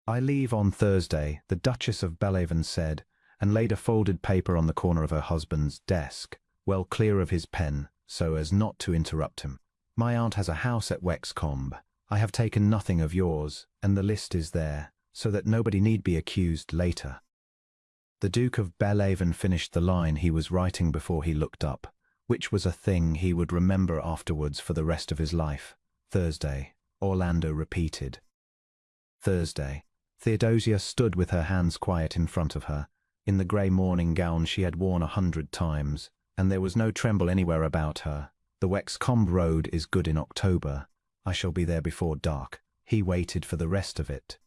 "I leave on Thursday," the Duchess of Bellhaven said, and laid a folded paper on the corner of her husband's desk, well clear of his pen, so as not to interrupt him. "My aunt has a house at Wexcombe. I have taken nothing of yours, and the list is there, so that nobody need be accused later." The Duke of Bellhaven finished the line he was writing before he looked up, which was a thing he would remember afterwards for the rest of his life. "Thursday," Orlando repeated. Thursday. Theodosia stood with her hands quiet in front of her, in the grey morning gown she had worn 100 times, and there was no tremble anywhere about her. "The Wexcombe road is good in October. I shall be there before dark." He waited for the rest of it.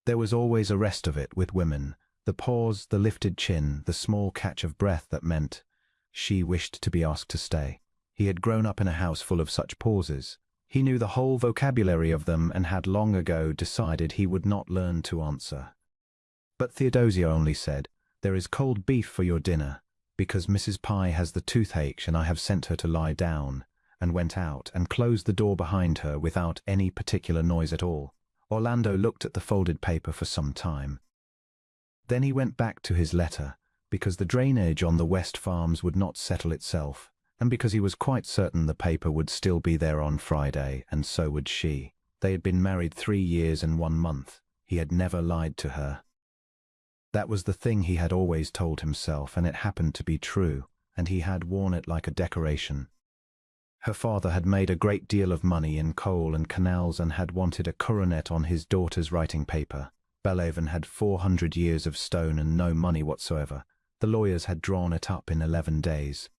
There was always a rest of it with women, the pause, the lifted chin, the small catch of breath that meant she wished to be asked to stay. He had grown up in a house full of such pauses. He knew the whole vocabulary of them and had long ago decided he would not learn to answer. But Theodosia only said, "There is cold beef for your dinner, because Mrs. Pye has the toothache and I have sent her to lie down," and went out and closed the door behind her without any particular noise at all. Orlando looked at the folded paper for some time. Then he went back to his letter, because the drainage on the West Farms would not settle itself, and because he was quite certain the paper would still be there on Friday, and so would she. They had been married 3 years and 1 month. He had never lied to her. That was the thing he had always told himself, and it happened to be true, and he had worn it like a decoration. Her father had made a great deal of money in coal and canals and had wanted a coronet on his daughter's writing paper. Bellhaven had 400 years of stone and no money whatsoever. The lawyers had drawn it up in 11 days.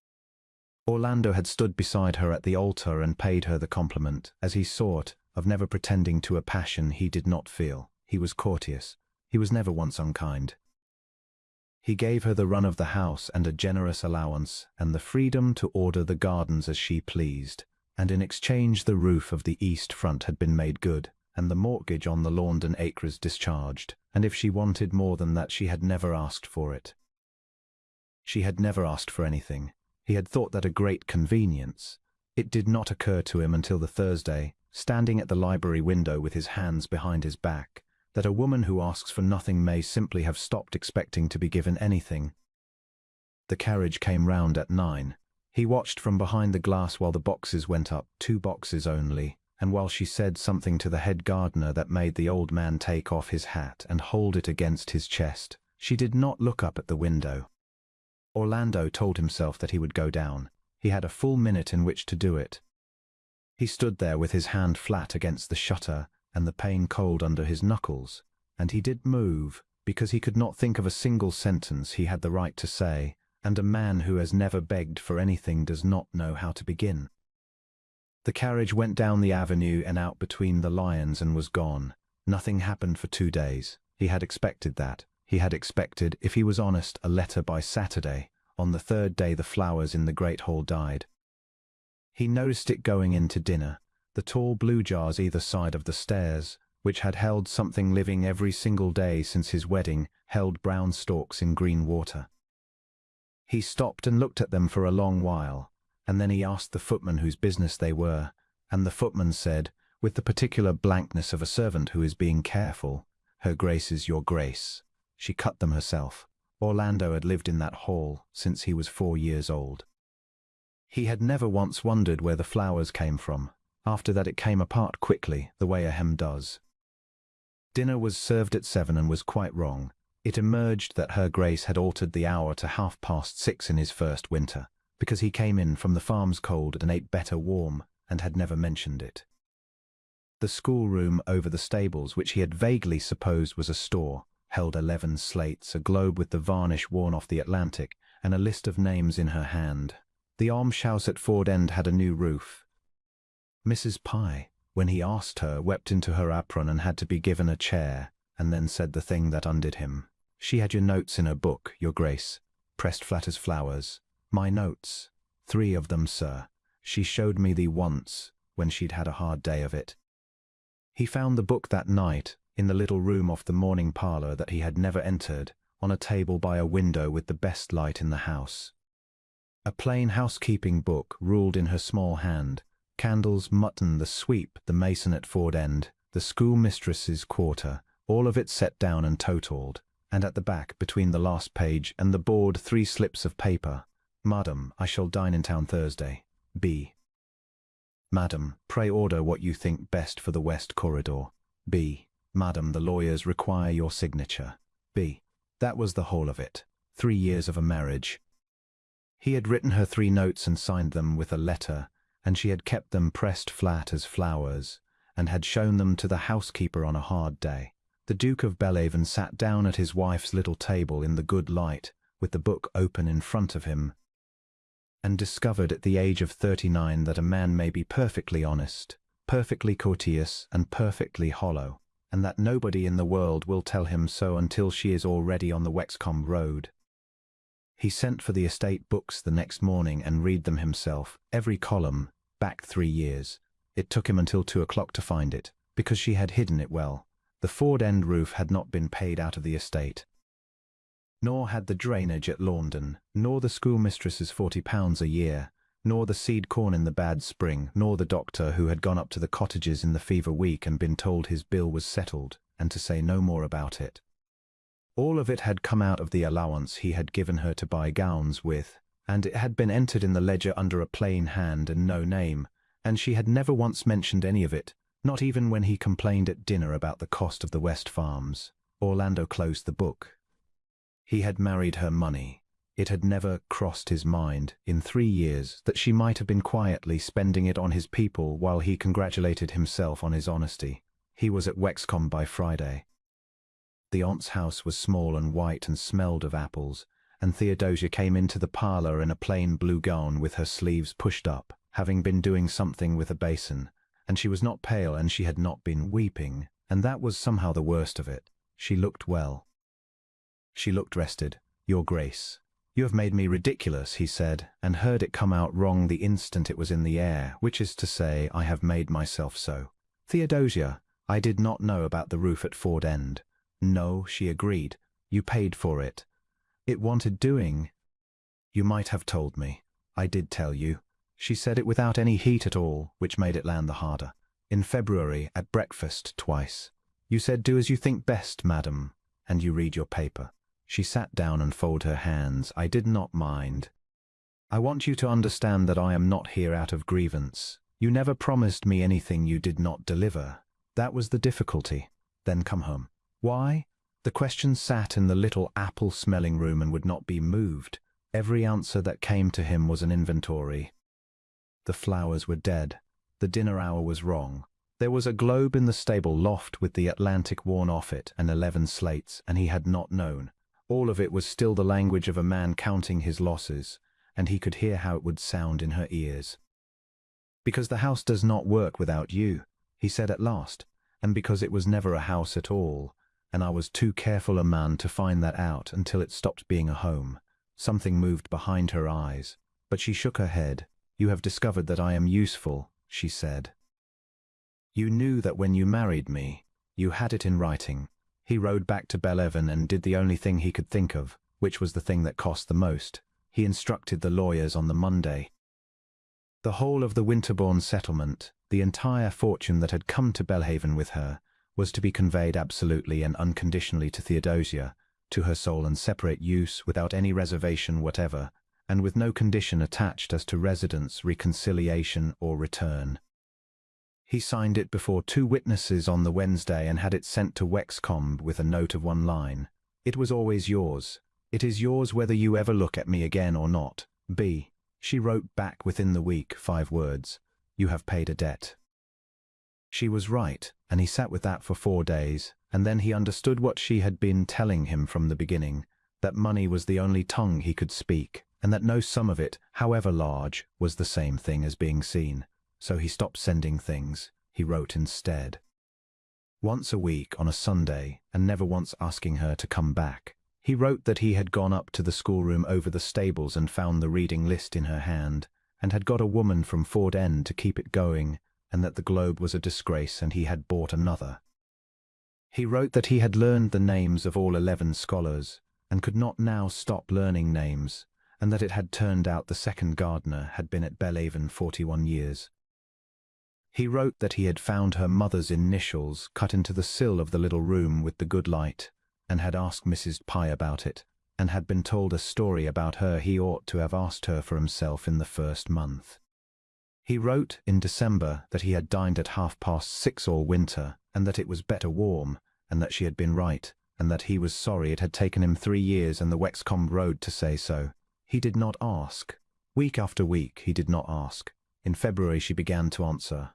Orlando had stood beside her at the altar and paid her the compliment, as he saw it, of never pretending to a passion he did not feel. He was courteous. He was never once unkind. He gave her the run of the house and a generous allowance, and the freedom to order the gardens as she pleased, and in exchange the roof of the east front had been made good, and the mortgage on the Laundon acres discharged, and if she wanted more than that she had never asked for it. She had never asked for anything. He had thought that a great convenience. It did not occur to him until the Thursday, standing at the library window with his hands behind his back, that a woman who asks for nothing may simply have stopped expecting to be given anything. The carriage came round at 9. He watched from behind the glass while the boxes went up, 2 boxes only, and while she said something to the head gardener that made the old man take off his hat and hold it against his chest. She did not look up at the window. Orlando told himself that he would go down. He had a full minute in which to do it. He stood there with his hand flat against the shutter and the pain cold under his knuckles, and he did move, because he could not think of a single sentence he had the right to say, and a man who has never begged for anything does not know how to begin. The carriage went down the avenue and out between the lions and was gone. Nothing happened for 2 days. He had expected that. He had expected, if he was honest, a letter by Saturday. On the 3rd day the flowers in the great hall died. He noticed it going in to dinner. The tall blue jars either side of the stairs, which had held something living every single day since his wedding, held brown stalks in green water. He stopped and looked at them for a long while, and then he asked the footman whose business they were, and the footman said, with the particular blankness of a servant who is being careful, "Her Grace is your Grace. She cut them herself." Orlando had lived in that hall since he was 4 years old. He had never once wondered where the flowers came from. After that it came apart quickly, the way a hem does. Dinner was served at 7 and was quite wrong. It emerged that Her Grace had altered the hour to 6:30 in his first winter, because he came in from the farms cold and ate better warm, and had never mentioned it. The schoolroom over the stables, which he had vaguely supposed was a store, held 11 slates, a globe with the varnish worn off the Atlantic, and a list of names in her hand. The almshouse at Ford End had a new roof. Mrs. Pye, when he asked her, wept into her apron and had to be given a chair, and then said the thing that undid him. "She had your notes in her book, Your Grace, pressed flat as flowers. My notes. 3 of them, sir. She showed me thee once, when she'd had a hard day of it." He found the book that night, in the little room off the morning parlour that he had never entered, on a table by a window with the best light in the house. A plain housekeeping book ruled in her small hand. Candles, mutton, the sweep, the mason at Ford End, the schoolmistress's quarter, all of it set down and totaled, and at the back, between the last page and the board, 3 slips of paper. Madam, I shall dine in town Thursday. B. Madam, pray order what you think best for the West Corridor. B. Madam, the lawyers require your signature. B. That was the whole of it. 3 years of a marriage. He had written her 3 notes and signed them with a letter, and she had kept them pressed flat as flowers, and had shown them to the housekeeper on a hard day. The Duke of Bellhaven sat down at his wife's little table in the good light, with the book open in front of him, and discovered at the age of 39 that a man may be perfectly honest, perfectly courteous, and perfectly hollow, and that nobody in the world will tell him so until she is already on the Wexcombe road. He sent for the estate books the next morning and read them himself, every column, back 3 years. It took him until 2 o'clock to find it, because she had hidden it well. The Ford End roof had not been paid out of the estate, nor had the drainage at Laundon, nor the schoolmistress's £40 a year, nor the seed corn in the bad spring, nor the doctor who had gone up to the cottages in the fever week and been told his bill was settled, and to say no more about it. All of it had come out of the allowance he had given her to buy gowns with, and it had been entered in the ledger under a plain hand and no name, and she had never once mentioned any of it, not even when he complained at dinner about the cost of the West Farms. Orlando closed the book. He had married her money. It had never crossed his mind, in 3 years, that she might have been quietly spending it on his people while he congratulated himself on his honesty. He was at Wexcombe by Friday. The aunt's house was small and white and smelled of apples, and Theodosia came into the parlour in a plain blue gown with her sleeves pushed up, having been doing something with a basin, and she was not pale and she had not been weeping, and that was somehow the worst of it. She looked well. She looked rested. Your Grace, you have made me ridiculous, he said, and heard it come out wrong the instant it was in the air, which is to say, I have made myself so. Theodosia, I did not know about the roof at Ford End. No, she agreed. You paid for it. It wanted doing. You might have told me. I did tell you. She said it without any heat at all, which made it land the harder. In February, at breakfast, twice. You said, do as you think best, madam, and you read your paper. She sat down and folded her hands. I did not mind. I want you to understand that I am not here out of grievance. You never promised me anything you did not deliver. That was the difficulty. Then come home. Why? The question sat in the little apple-smelling room and would not be moved. Every answer that came to him was an inventory. The flowers were dead. The dinner hour was wrong. There was a globe in the stable loft with the Atlantic worn off it and 11 slates, and he had not known. All of it was still the language of a man counting his losses, and he could hear how it would sound in her ears. Because the house does not work without you, he said at last, and because it was never a house at all, and I was too careful a man to find that out until it stopped being a home. Something moved behind her eyes, but she shook her head. You have discovered that I am useful, she said. You knew that when you married me. You had it in writing. He rode back to Bellhaven and did the only thing he could think of, which was the thing that cost the most. He instructed the lawyers on the Monday. The whole of the Winterbourne settlement, the entire fortune that had come to Bellhaven with her, was to be conveyed absolutely and unconditionally to Theodosia, to her sole and separate use, without any reservation whatever, and with no condition attached as to residence, reconciliation, or return. He signed it before 2 witnesses on the Wednesday and had it sent to Wexcombe with a note of 1 line. It was always yours. It is yours whether you ever look at me again or not. B. She wrote back within the week, 5 words. You have paid a debt. She was right, and he sat with that for 4 days, and then he understood what she had been telling him from the beginning, that money was the only tongue he could speak, and that no sum of it, however large, was the same thing as being seen. So he stopped sending things. He wrote instead. Once a week on a Sunday, and never once asking her to come back. He wrote that he had gone up to the schoolroom over the stables and found the reading list in her hand, and had got a woman from Ford End to keep it going, and that the Globe was a disgrace and he had bought another. He wrote that he had learned the names of all 11 scholars, and could not now stop learning names, and that it had turned out the second gardener had been at Bellhaven 41 years. He wrote that he had found her mother's initials cut into the sill of the little room with the good light, and had asked Mrs. Pye about it, and had been told a story about her he ought to have asked her for himself in the first month. He wrote in December that he had dined at 6:30 all winter, and that it was better warm, and that she had been right, and that he was sorry it had taken him 3 years and the Wexcombe Road to say so. He did not ask. Week after week he did not ask. In February she began to answer.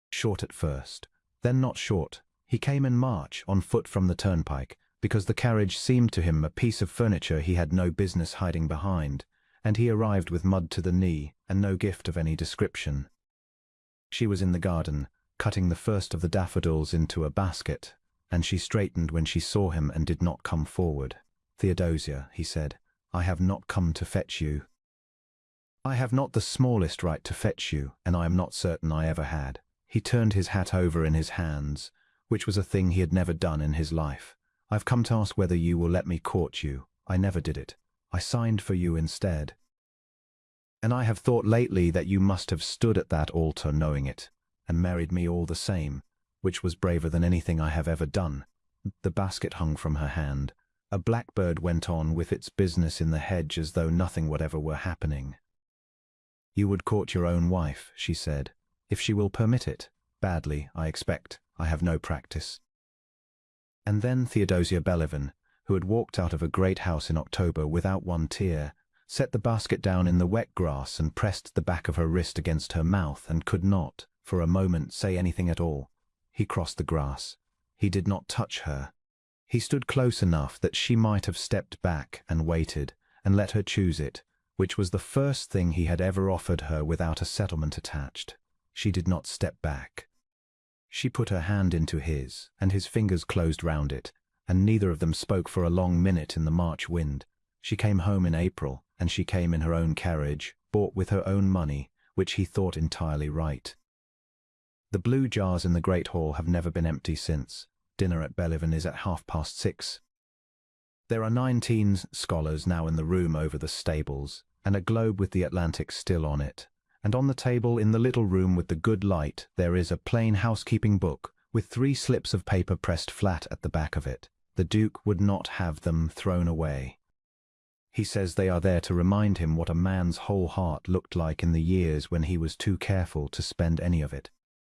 Short at first, then not short. He came in March, on foot from the turnpike, because the carriage seemed to him a piece of furniture he had no business hiding behind, and he arrived with mud to the knee, and no gift of any description. She was in the garden, cutting the first of the daffodils into a basket, and she straightened when she saw him and did not come forward. "Theodosia," he said, "I have not come to fetch you. I have not the smallest right to fetch you, and I am not certain I ever had." He turned his hat over in his hands, which was a thing he had never done in his life. "I've come to ask whether you will let me court you. I never did it. I signed for you instead. And I have thought lately that you must have stood at that altar knowing it, and married me all the same, which was braver than anything I have ever done." The basket hung from her hand. A blackbird went on with its business in the hedge as though nothing whatever were happening. "You would court your own wife," she said, "if she will permit it. Badly, I expect. I have no practice." And then Theodosia Bellhaven, who had walked out of a great house in October without one tear, set the basket down in the wet grass and pressed the back of her wrist against her mouth and could not, for a moment, say anything at all. He crossed the grass. He did not touch her. He stood close enough that she might have stepped back and waited, and let her choose it, which was the first thing he had ever offered her without a settlement attached. She did not step back. She put her hand into his, and his fingers closed round it, and neither of them spoke for a long minute in the March wind. She came home in April, and she came in her own carriage, bought with her own money, which he thought entirely right. The blue jars in the great hall have never been empty since. Dinner at Bellhaven is at 6:30. There are 19 scholars now in the room over the stables, and a globe with the Atlantic still on it. And on the table in the little room with the good light there is a plain housekeeping book, with 3 slips of paper pressed flat at the back of it. The Duke would not have them thrown away. He says they are there to remind him what a man's whole heart looked like in the years when he was too careful to spend any of it.